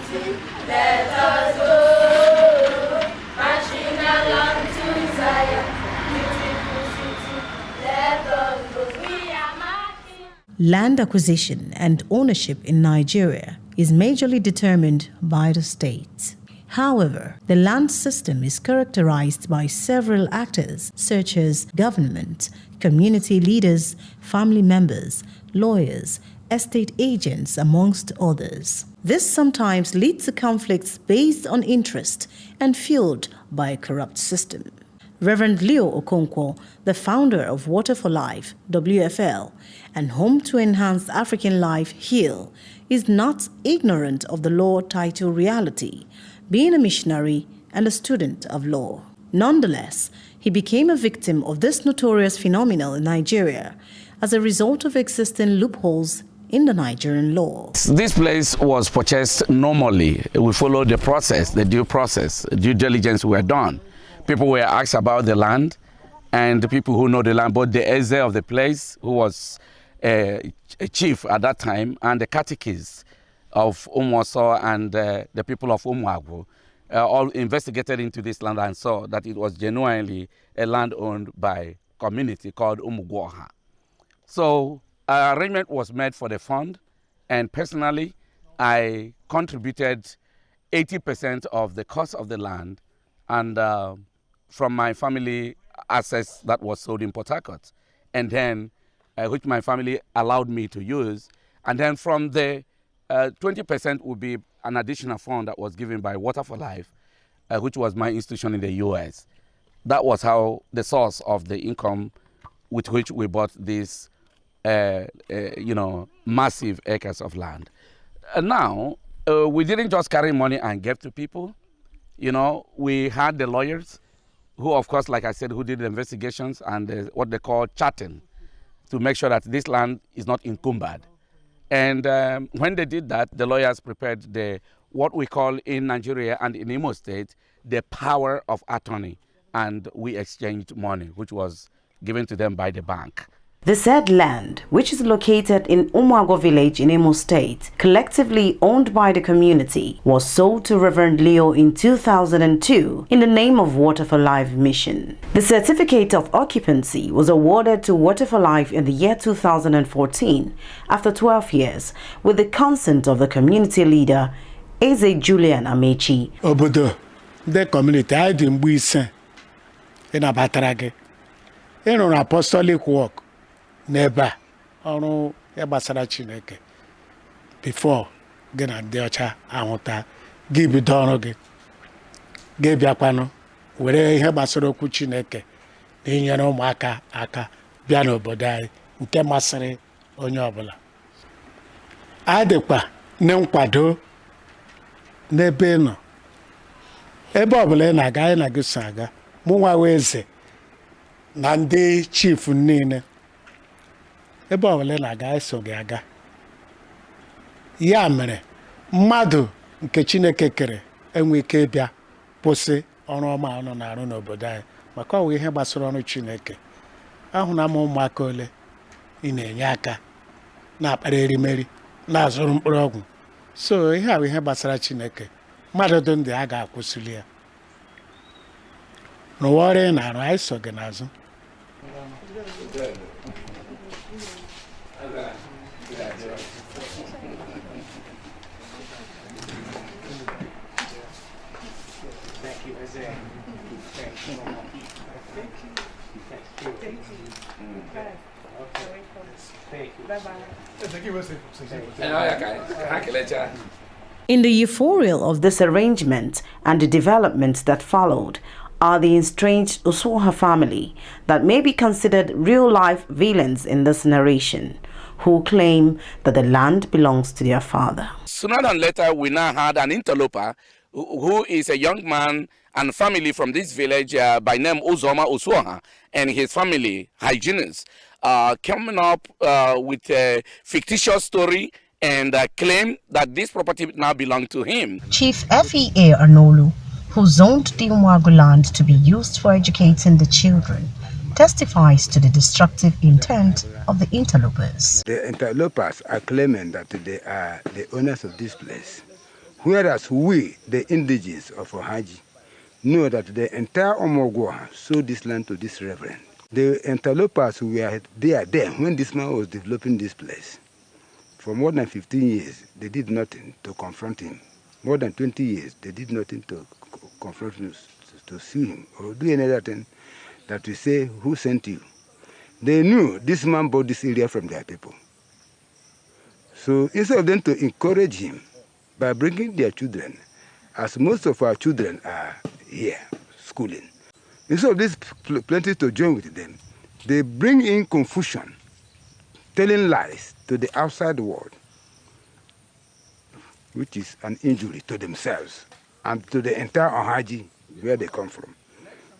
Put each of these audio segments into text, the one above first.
Let us go, marching along to Zion, beautiful city. Let us go, we are marching. Land acquisition and ownership in Nigeria is majorly determined by the state. However, the land system is characterized by several actors such as government, community leaders, family members, lawyers, estate agents, amongst others. This sometimes leads to conflicts based on interest and fueled by a corrupt system. Reverend Leo Okonkwo, the founder of Water for Life, WFL, and Home to Enhance African Life, HEAL, is not ignorant of the law title reality, being a missionary and a student of law. Nonetheless, he became a victim of this notorious phenomenon in Nigeria as a result of existing loopholes in the Nigerian law. This place was purchased normally. We followed the process, the due process. Due diligence were done. People were asked about the land, and the people who know the land, both the Eze of the place, who was a chief at that time, and the catechist of Umuoso and the people of Umuagwu, all investigated into this land and saw that it was genuinely a land owned by community called Umugwoha. So an arrangement was made for the fund, and personally, I contributed 80% of the cost of the land, and from my family assets that was sold in Port Harcourt, and then which my family allowed me to use, and then from the 20% would be an additional fund that was given by Water for Life, which was my institution in the U.S. That was how the source of the income with which we bought these, massive acres of land. And now, we didn't just carry money and give to people. We had the lawyers who, of course, like I said, who did the investigations and what they call charting to make sure that this land is not encumbered. And when they did that, the lawyers prepared what we call in Nigeria and in Imo State, the power of attorney. And we exchanged money, which was given to them by the bank. The said land, which is located in Umuagwo village in Imo State, collectively owned by the community, was sold to Reverend Leo in 2002 in the name of Water for Life mission. The certificate of occupancy was awarded to Water for Life in the year 2014 after 12 years with the consent of the community leader, Eze Julian Amechi. Obodo, the community, I didn't be sent in a batarage. In an apostolic work. Never. Ọrụ gbasara Chineke before gị na ndị ọcha ahụta gị bido ọrụ gị bịakwanụ were ihe gbasara okwu Chineke na inyere ụmụaka aka bịa n'obodo anyị nke masịrị onye ọbụla. Adịkwa na nkwado n'ebe nọ ebe ọbụla na-aga anyị na gị so aga mụ nwa eze na ndị chief niile ebe ọbụla na-aga eso gị aga. Ya mere mmadụ nke Chineke kere enwe ike ịbịa kwụsị ọrụ ọma ọnụ na-arụ n'obodo anyị maka ọwụ ihe gbasara ọrụ Chineke. Ahụna m ụmụaka ole ị na-enye aka na-akpara erimeri na-azụrụ mkpụrụ ọgwụ. So ihe a bụ ihe gbasara Chineke. Mmadụ dị ndụ a ga-akwụsịli ya. N'ụwa ọrụ ị na-arụ anyị so gị n'azụ. In the euphoria of this arrangement and the developments that followed are the estranged Usoha family that may be considered real-life villains in this narration, who claim that the land belongs to their father. Sooner than later, we now had an interloper who is a young man and family from this village by name Uzoma Usoha and his family, hygienists, coming up with a fictitious story and claim that this property now belongs to him. Chief F.E.A. Arnolu, who zoned the Umuagwu land to be used for educating the children, testifies to the destructive intent of the interlopers. The interlopers are claiming that they are the owners of this place, Whereas we, the indigenous of Ohaji, know that the entire Omogwa sold this land to this reverend. The interlopers who were there when this man was developing this place. For more than 15 years, they did nothing to confront him. More than 20 years, they did nothing to confront him, to sue him, or do any other thing that we say, who sent you? They knew this man bought this area from their people. So instead of them to encourage him by bringing their children, as most of our children are here, schooling, instead of these plenty to join with them, they bring in confusion, telling lies to the outside world, which is an injury to themselves and to the entire Ohaji where they come from.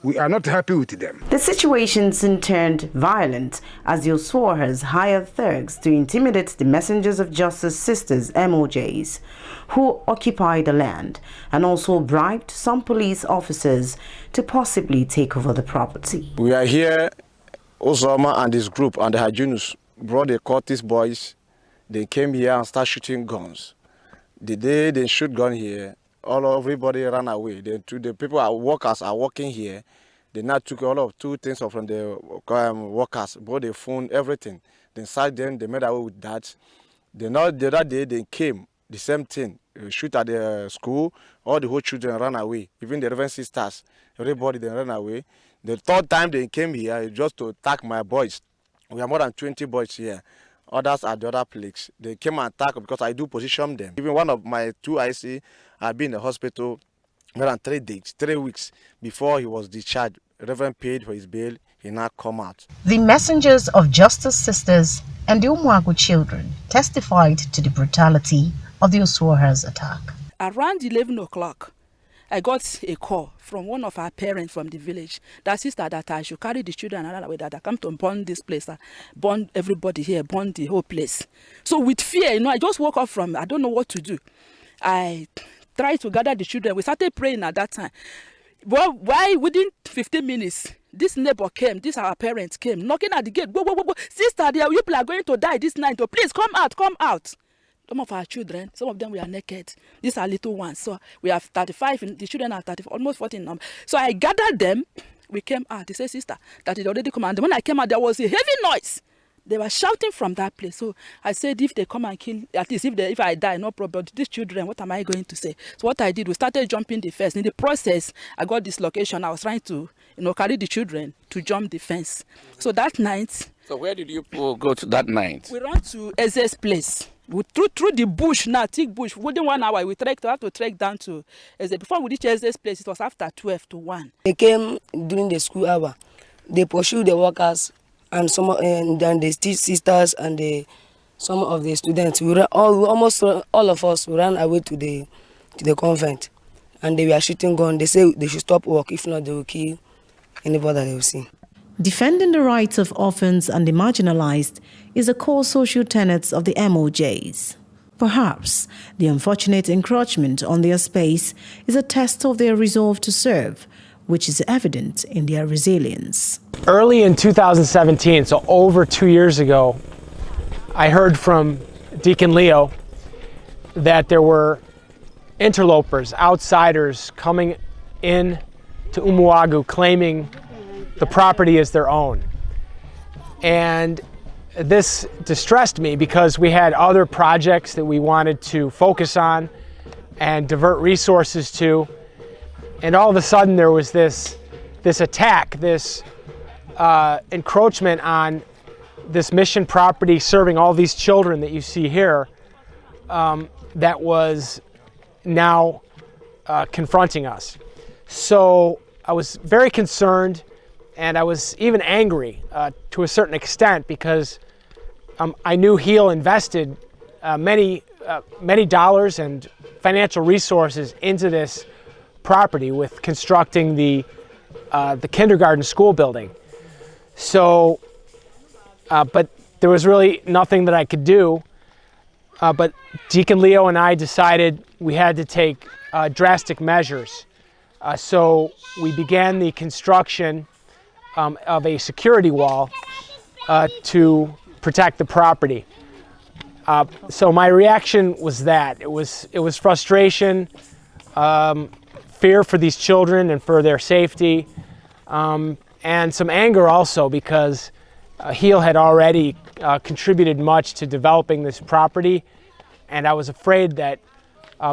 We are not happy with them. The situation soon turned violent as the Osworas hired thugs to intimidate the Messengers of Justice Sisters (MOJs) who occupy the land, and also bribed some police officers to possibly take over the property. We are here, Osama and his group and the Hajunus brought the Curtis boys. They came here and started shooting guns. The day they shoot gun here, everybody ran away. The people, workers are working here. They now took all of 2 things from the workers, bought the phone, everything. They inside them, they made away with that. The other day they came, the same thing, shoot at the school, all the whole children ran away, even the Reverend sisters, everybody they ran away. The 3rd time they came here just to attack my boys. We have more than 20 boys here. Others at the other place. They came and attacked because I do position them. Even one of my 2 IC had been in the hospital more than 3 weeks before he was discharged. The Reverend paid for his bail. He now come out. The Messengers of Justice Sisters and the Umuagu children testified to the brutality of the Osworas attack. Around 11 o'clock, I got a call from one of our parents from the village. That sister that I should carry the children another way, that I come to burn this place, burn everybody here, burn the whole place. So with fear, I just woke up from, I don't know what to do. I tried to gather the children. We started praying at that time. Well, why within 15 minutes, this neighbor came, our parents came, knocking at the gate. Whoa, whoa, whoa, whoa. Sister, you people are going to die this night. Oh, please come out, come out. Some of our children, some of them we are naked. These are little ones. So we have 35, the children are 35, almost 40 number. So I gathered them. We came out. They said, sister, that it already come out. And when I came out, there was a heavy noise. They were shouting from that place. So I said, if they come and kill, at least if I die, no problem. But these children, what am I going to say? So what I did, we started jumping the fence. In the process, I got this location. I was trying to, carry the children to jump the fence. So that night. So where did you go to that night? We ran to Eze's place. We through the bush now, thick bush. Within 1 hour, we have to trek down to Eze. Before we reached Eze's place, it was after 12 to 1. They came during the school hour. They pursued the workers and then the sisters and some of the students. Almost all of us ran away to the convent, and they were shooting guns. They say they should stop work. If not, they will kill anybody that they will see. Defending the rights of orphans and the marginalized is a core social tenet of the MOJs. Perhaps the unfortunate encroachment on their space is a test of their resolve to serve, which is evident in their resilience. Early in 2017, so over 2 years ago, I heard from Deacon Leo that there were interlopers, outsiders coming in to Umuagu claiming the property as their own. And this distressed me because we had other projects that we wanted to focus on and divert resources to. And all of a sudden there was this attack, this encroachment on this mission property serving all these children that you see here, that was now confronting us. So I was very concerned, and I was even angry to a certain extent, because I knew Heal invested many dollars and financial resources into this property with constructing the kindergarten school building. So, but there was really nothing that I could do. But Deacon Leo and I decided we had to take drastic measures. So we began the construction of a security wall to protect the property. So my reaction was that it was frustration, fear for these children and for their safety, and some anger also because HEAL had already contributed much to developing this property, and I was afraid that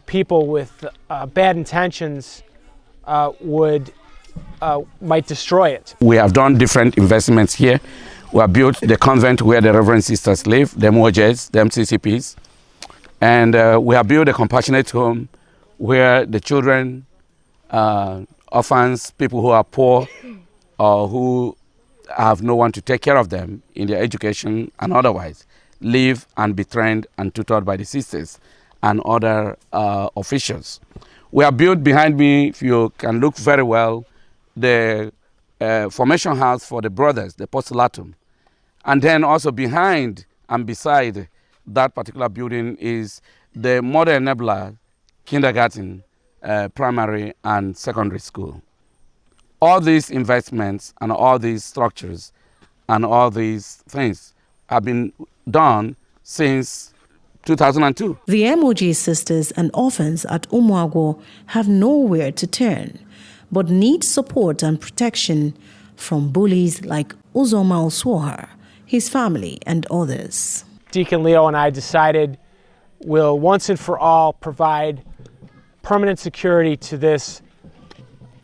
people with bad intentions might destroy it. We have done different investments here. We have built the convent where the Reverend Sisters live, the MOJs, the MCCPs, and we have built a compassionate home where the children, orphans, people who are poor or who have no one to take care of them in their education and otherwise, live and be trained and tutored by the sisters and other officials. We have built behind me, if you can look very well, the formation house for the brothers, the postulatum. And then also behind and beside that particular building is the Mother Enabler kindergarten, primary and secondary school. All these investments and all these structures and all these things have been done since 2002. The MOJ sisters and orphans at Umuagwo have nowhere to turn, but need support and protection from bullies like Uzoma Oswoha, his family, and others. Deacon Leo and I decided we'll once and for all provide permanent security to this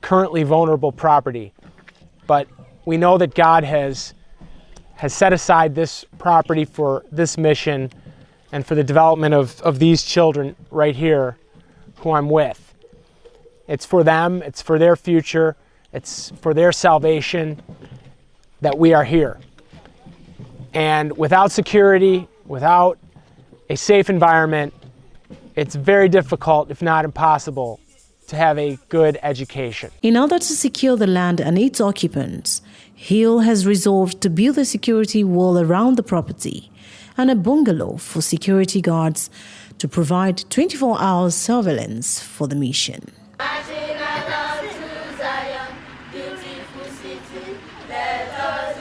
currently vulnerable property. But we know that God has set aside this property for this mission and for the development of these children right here who I'm with. It's for them, it's for their future, it's for their salvation that we are here. And without security, without a safe environment, it's very difficult, if not impossible, to have a good education. In order to secure the land and its occupants, HEAL has resolved to build a security wall around the property and a bungalow for security guards to provide 24-hour surveillance for the mission. Marching along to Zion, beautiful city, let us